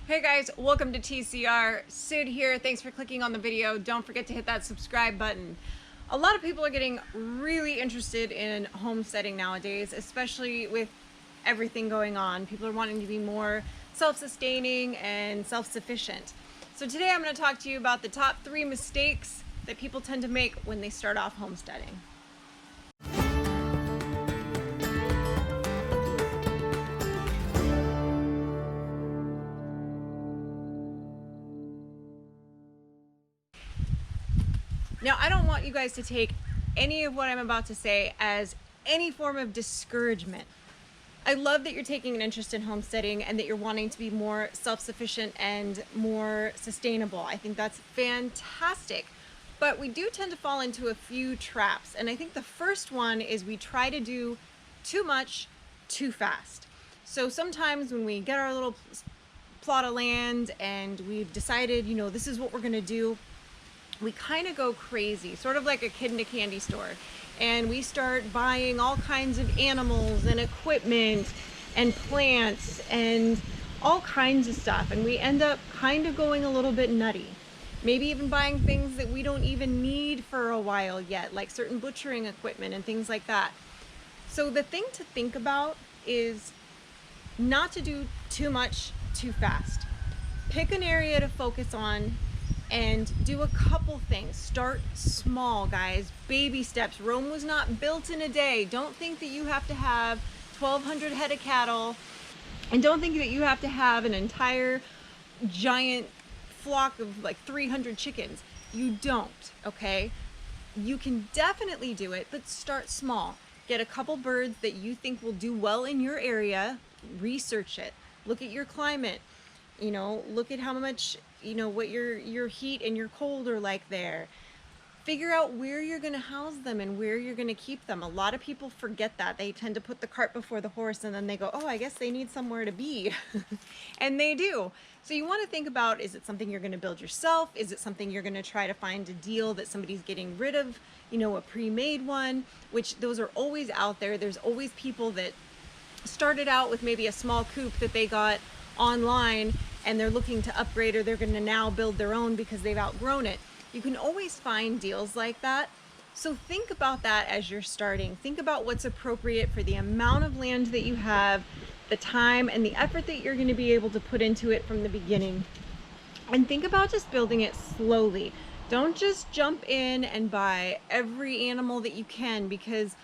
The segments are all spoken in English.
Hey guys, welcome to TCR. Sid here. Thanks for clicking on the video. Don't forget to hit that subscribe button. A lot of people are getting really interested in homesteading nowadays, especially with everything going on. People are wanting to be more self-sustaining and self-sufficient. So today I'm going to talk to you about the top 3 mistakes that people tend to make when they start off homesteading. Now, I don't want you guys to take any of what I'm about to say as any form of discouragement. I love that you're taking an interest in homesteading and that you're wanting to be more self-sufficient and more sustainable. I think that's fantastic. But we do tend to fall into a few traps. And I think the first one is we try to do too much too fast. So sometimes when we get our little plot of land and we've decided, this is what we're gonna do, we kind of go crazy, sort of like a kid in a candy store, and we start buying all kinds of animals and equipment and plants and all kinds of stuff, and we end up kind of going a little bit nutty, maybe even buying things that we don't even need for a while yet, like certain butchering equipment and things like that. So the thing to think about is not to do too much too fast. Pick an area to focus on and do a couple things. Start small, guys. Baby steps. Rome was not built in a day. Don't think that you have to have 1,200 head of cattle, and don't think that you have to have an entire giant flock of like 300 chickens. You don't, okay? You can definitely do it, but start small. Get a couple birds that you think will do well in your area. Research it. Look at your climate. Look at how much, what your heat and your cold are like there. Figure out where you're going to house them and where you're going to keep them. A lot of people forget that. They tend to put the cart before the horse, and then they go, oh, I guess they need somewhere to be. And they do. So you want to think about, is it something you're going to build yourself? Is it something you're going to try to find a deal that somebody's getting rid of, a pre-made one, which those are always out there. There's always people that started out with maybe a small coop that they got online and they're looking to upgrade, or they're going to now build their own because they've outgrown it. You can always find deals like that. So think about that as you're starting. Think about what's appropriate for the amount of land that you have, the time and the effort that you're going to be able to put into it from the beginning. And think about just building it slowly. Don't just jump in and buy every animal that you can, because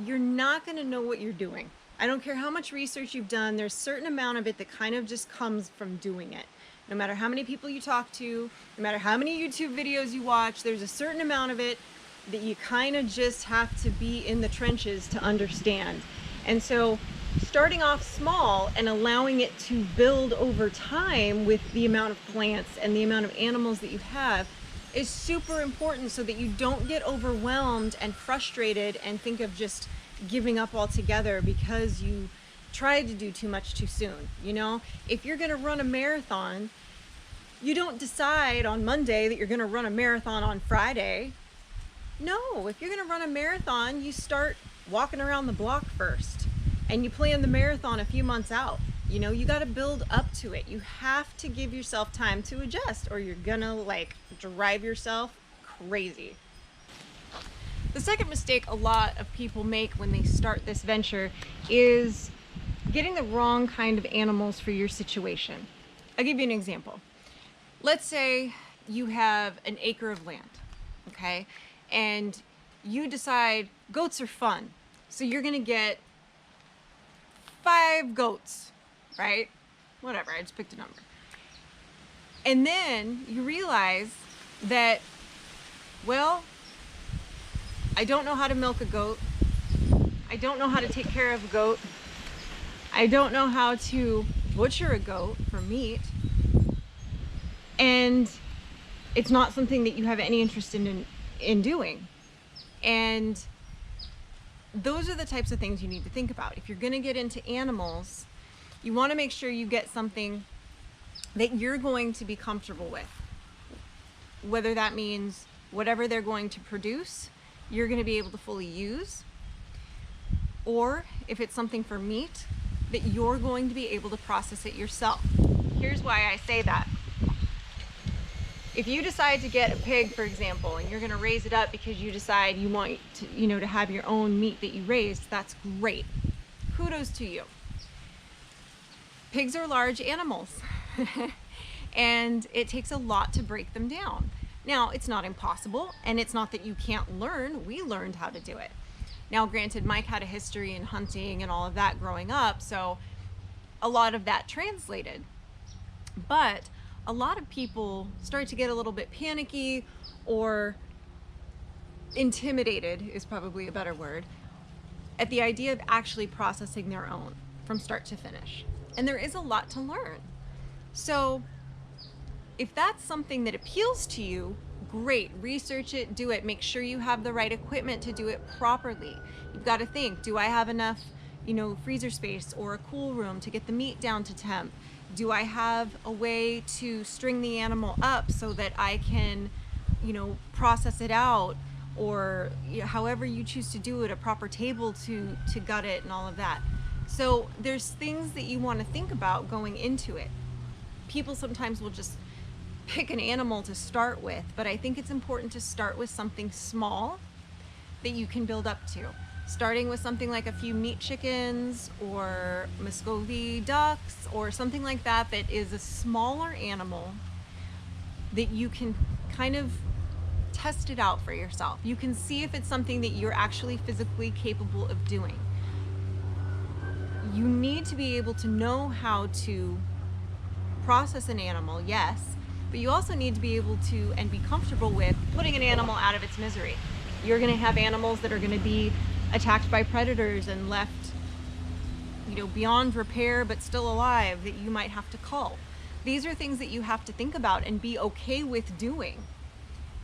you're not going to know what you're doing. I don't care how much research you've done, there's a certain amount of it that kind of just comes from doing it. No matter how many people you talk to, no matter how many YouTube videos you watch, there's a certain amount of it that you kind of just have to be in the trenches to understand. And so starting off small and allowing it to build over time with the amount of plants and the amount of animals that you have is super important, so that you don't get overwhelmed and frustrated and think of just giving up altogether because you tried to do too much too soon. If you're going to run a marathon, you don't decide on Monday that you're going to run a marathon on Friday. No, if you're going to run a marathon, you start walking around the block first, and you plan the marathon a few months out. You got to build up to it. You have to give yourself time to adjust, or you're gonna drive yourself crazy. The second mistake a lot of people make when they start this venture is getting the wrong kind of animals for your situation. I'll give you an example. Let's say you have an acre of land, okay? And you decide goats are fun. So you're gonna get 5 goats, right? Whatever, I just picked a number. And then you realize that, well, I don't know how to milk a goat. I don't know how to take care of a goat. I don't know how to butcher a goat for meat. And it's not something that you have any interest in doing. And those are the types of things you need to think about. If you're going to get into animals, you want to make sure you get something that you're going to be comfortable with. Whether that means whatever they're going to produce, you're going to be able to fully use, or if it's something for meat, that you're going to be able to process it yourself. Here's why I say that. If you decide to get a pig, for example, and you're going to raise it up because you decide you want to, to have your own meat that you raised, that's great. Kudos to you. Pigs are large animals and it takes a lot to break them down. Now, it's not impossible, and it's not that you can't learn. We learned how to do it. Now, granted, Mike had a history in hunting and all of that growing up, so a lot of that translated. But a lot of people start to get a little bit panicky, or intimidated is probably a better word, at the idea of actually processing their own from start to finish. And there is a lot to learn. So if that's something that appeals to you, great, research it, do it, make sure you have the right equipment to do it properly. You've got to think, do I have enough, freezer space or a cool room to get the meat down to temp? Do I have a way to string the animal up so that I can, process it out, or however you choose to do it, a proper table to gut it and all of that. So there's things that you want to think about going into it. People sometimes will just pick an animal to start with, but I think it's important to start with something small that you can build up to. Starting with something like a few meat chickens or Muscovy ducks or something like that, that is a smaller animal that you can kind of test it out for yourself. You can see if it's something that you're actually physically capable of doing. You need to be able to know how to process an animal, yes, but you also need to be able to and be comfortable with putting an animal out of its misery. You're going to have animals that are going to be attacked by predators and left, beyond repair but still alive, that you might have to cull. These are things that you have to think about and be okay with doing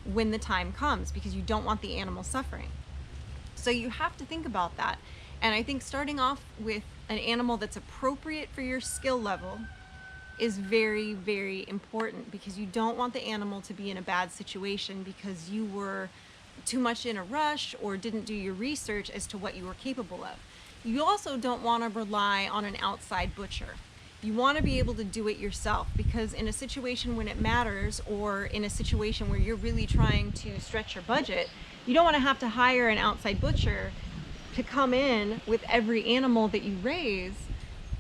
when the time comes, because you don't want the animal suffering. So you have to think about that. And I think starting off with an animal that's appropriate for your skill level is very, very important, because you don't want the animal to be in a bad situation because you were too much in a rush or didn't do your research as to what you were capable of. You also don't want to rely on an outside butcher. You want to be able to do it yourself, because in a situation when it matters, or in a situation where you're really trying to stretch your budget, you don't want to have to hire an outside butcher to come in with every animal that you raise,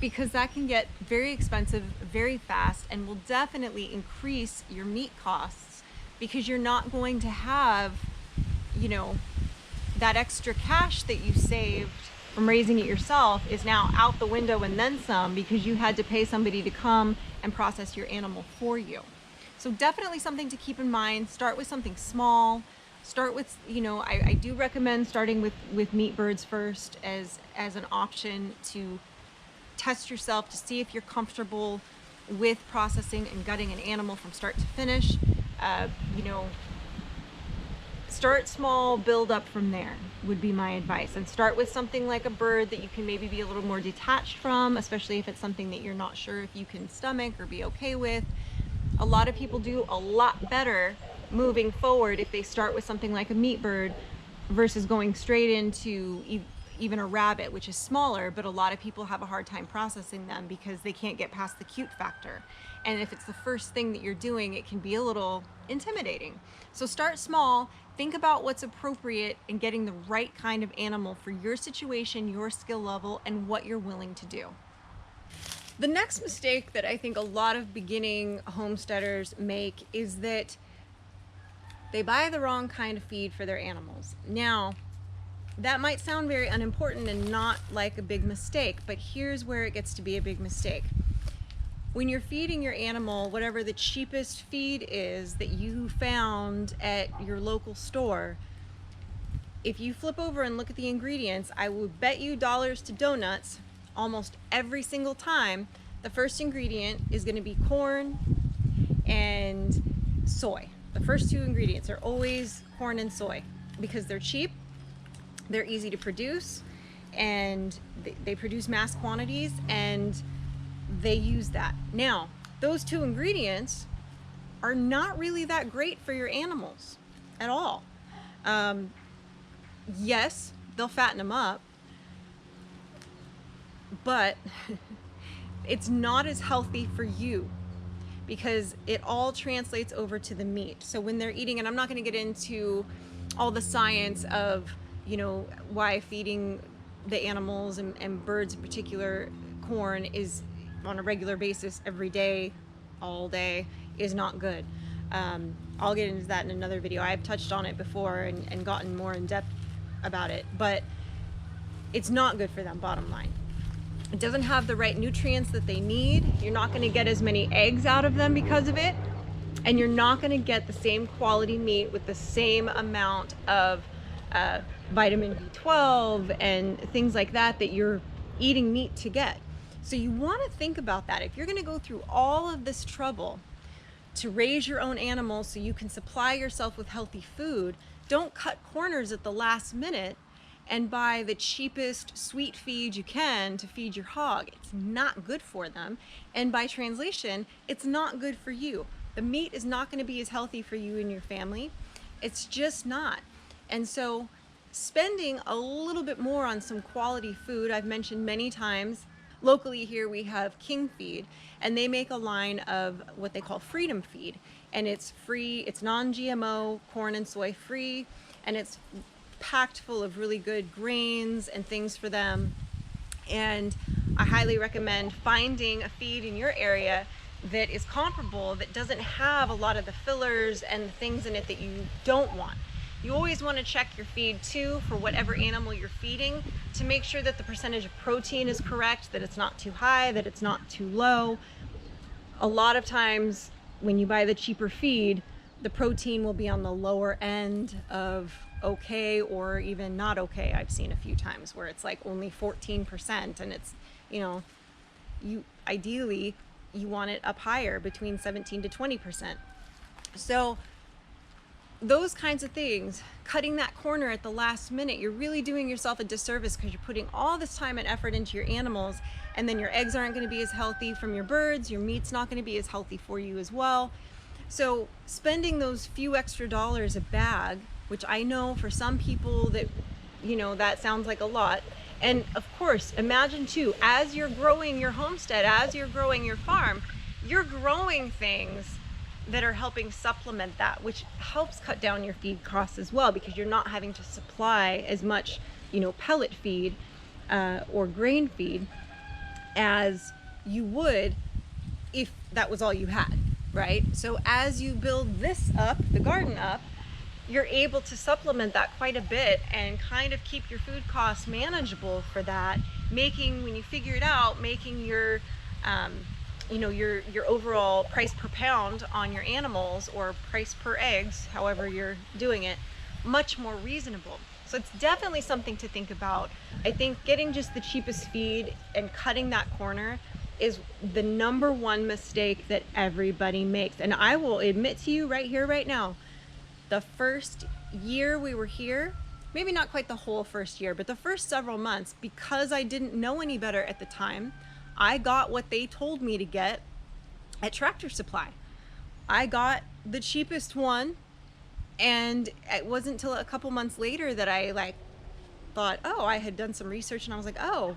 because that can get very expensive very fast and will definitely increase your meat costs, because you're not going to have that extra cash that you saved from raising it yourself is now out the window and then some, because you had to pay somebody to come and process your animal for you. So definitely something to keep in mind. Start with something small. Start with, I do recommend starting with meat birds first as an option to test yourself, to see if you're comfortable with processing and gutting an animal from start to finish. Start small, build up from there would be my advice. And start with something like a bird that you can maybe be a little more detached from, especially if it's something that you're not sure if you can stomach or be okay with. A lot of people do a lot better moving forward if they start with something like a meat bird versus going straight into even a rabbit, which is smaller, but a lot of people have a hard time processing them because they can't get past the cute factor. And if it's the first thing that you're doing, it can be a little intimidating. So start small, think about what's appropriate and getting the right kind of animal for your situation, your skill level, and what you're willing to do. The next mistake that I think a lot of beginning homesteaders make is that they buy the wrong kind of feed for their animals. Now, that might sound very unimportant and not like a big mistake, but here's where it gets to be a big mistake. When you're feeding your animal, whatever the cheapest feed is that you found at your local store, if you flip over and look at the ingredients, I would bet you dollars to donuts, almost every single time, the first ingredient is going to be corn and soy. The first two ingredients are always corn and soy, because they're cheap, they're easy to produce, and they produce mass quantities, and they use that. Now, those two ingredients are not really that great for your animals at all. Yes, they'll fatten them up, but it's not as healthy for you. because it all translates over to the meat. So when they're eating, and I'm not going to get into all the science of, you know, why feeding the animals and birds in particular corn is on a regular basis every day, all day, is not good. I'll get into that in another video. I've touched on it before and gotten more in depth about it, but it's not good for them, bottom line. It doesn't have the right nutrients that they need. You're not going to get as many eggs out of them because of it, and you're not going to get the same quality meat with the same amount of vitamin B12 and things like that that you're eating meat to get. So you want to think about that. If you're going to go through all of this trouble to raise your own animals so you can supply yourself with healthy food, don't cut corners at the last minute and buy the cheapest sweet feed you can to feed your hog. It's not good for them. And by translation, it's not good for you. The meat is not going to be as healthy for you and your family. It's just not. And so spending a little bit more on some quality food, I've mentioned many times, locally here we have King Feed, and they make a line of what they call Freedom Feed. And it's free, it's non-GMO, corn and soy free, and it's packed full of really good grains and things for them. And I highly recommend finding a feed in your area that is comparable, that doesn't have a lot of the fillers and the things in it that you don't want. You always want to check your feed too for whatever animal you're feeding to make sure that the percentage of protein is correct, that it's not too high, that it's not too low. A lot of times when you buy the cheaper feed, the protein will be on the lower end of okay or even not okay. I've seen a few times where it's like only 14%, and it's, you know, ideally you want it up higher, between 17 to 20%. So those kinds of things, cutting that corner at the last minute, you're really doing yourself a disservice because you're putting all this time and effort into your animals, and then your eggs aren't going to be as healthy from your birds, your meat's not going to be as healthy for you as well. So spending those few extra dollars a bag, which I know for some people that, you know, that sounds like a lot. And of course, imagine too, as you're growing your homestead, as you're growing your farm, you're growing things that are helping supplement that, which helps cut down your feed costs as well, because you're not having to supply as much, you know, pellet feed or grain feed as you would if that was all you had, right? So as you build this up, the garden up, you're able to supplement that quite a bit and kind of keep your food costs manageable for that, making, when you figure it out, making your you know, your overall price per pound on your animals, or price per eggs, however you're doing it, much more reasonable. So it's definitely something to think about. I think getting just the cheapest feed and cutting that corner is the #1 mistake that everybody makes. And I will admit to you right here, right now, the first year we were here, maybe not quite the whole first year, but the first several months, because I didn't know any better at the time, I got what they told me to get at Tractor Supply. I got the cheapest one, and it wasn't until a couple months later that I thought, oh, I had done some research, and I was like, oh,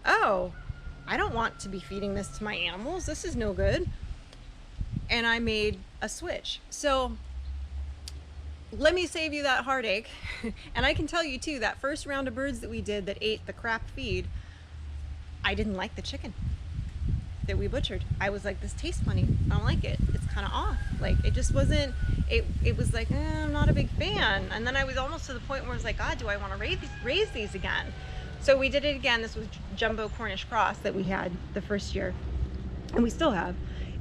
I don't want to be feeding this to my animals. This is no good. And I made a switch. So let me save you that heartache. And I can tell you too, that first round of birds that we did that ate the crap feed, I didn't like the chicken that we butchered. I was like, this tastes funny. I don't like it. It's kind of off. Like, it just wasn't, it was like, I'm not a big fan. And then I was almost to the point where I was like, God, do I want to raise these again? So we did it again. This was jumbo Cornish cross that we had the first year, and we still have.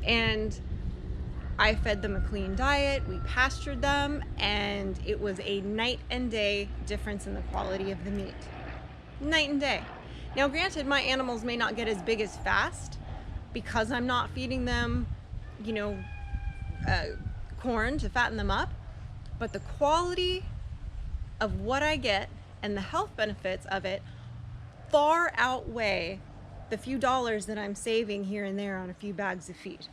And I fed them a clean diet, we pastured them, and it was a night and day difference in the quality of the meat. Night and day. Now granted, my animals may not get as big as fast because I'm not feeding them, you know, corn to fatten them up, but the quality of what I get and the health benefits of it far outweigh the few dollars that I'm saving here and there on a few bags of feed.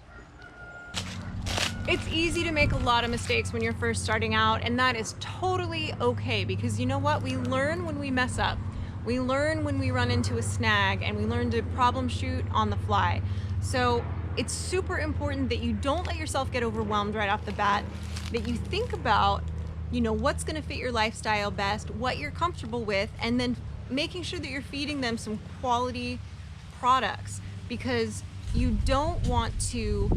It's easy to make a lot of mistakes when you're first starting out, and that is totally okay, because you know what? We learn when we mess up. We learn when we run into a snag, and we learn to problem shoot on the fly. So it's super important that you don't let yourself get overwhelmed right off the bat, that you think about, you know, what's going to fit your lifestyle best, what you're comfortable with, and then making sure that you're feeding them some quality products, because you don't want to,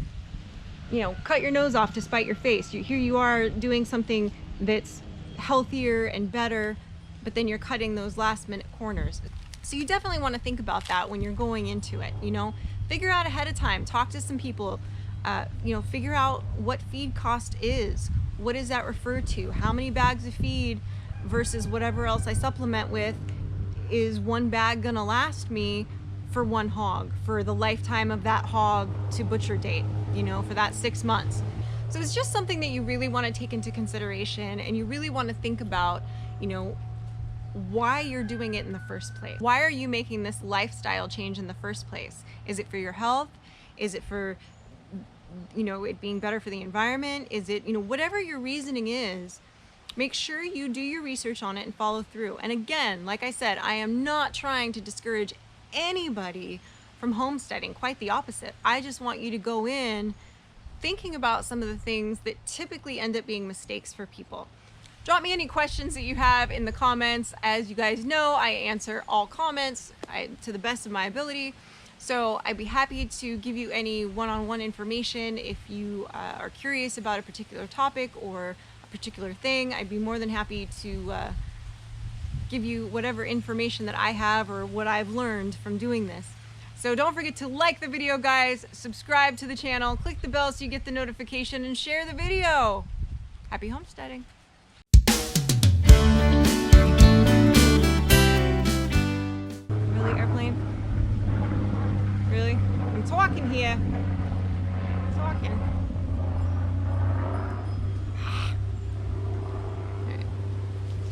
you know, cut your nose off to spite your face. Here you are doing something that's healthier and better, but then you're cutting those last minute corners. So you definitely want to think about that when you're going into it. You know, figure out ahead of time, talk to some people, you know, figure out what feed cost is. What does that refer to? How many bags of feed versus whatever else I supplement with? Is one bag gonna last me for one hog, for the lifetime of that hog to butcher date, you know, for that 6 months? So it's just something that you really want to take into consideration, and you really want to think about, you know, why you're doing it in the first place. Why are you making this lifestyle change in the first place? Is it for your health? Is it for, you know, it being better for the environment? Is it, you know, whatever your reasoning is, make sure you do your research on it and follow through. And again, like I said, I am not trying to discourage anybody from homesteading, quite the opposite. I just want you to go in thinking about some of the things that typically end up being mistakes for people. Drop me any questions that you have in the comments. As you guys know, I answer all comments to the best of my ability. So I'd be happy to give you any one-on-one information if you are curious about a particular topic or a particular thing. I'd be more than happy to give you whatever information that I have or what I've learned from doing this. So don't forget to like the video, guys, subscribe to the channel, click the bell so you get the notification, and share the video. Happy homesteading. Really, airplane? Really? I'm talking here.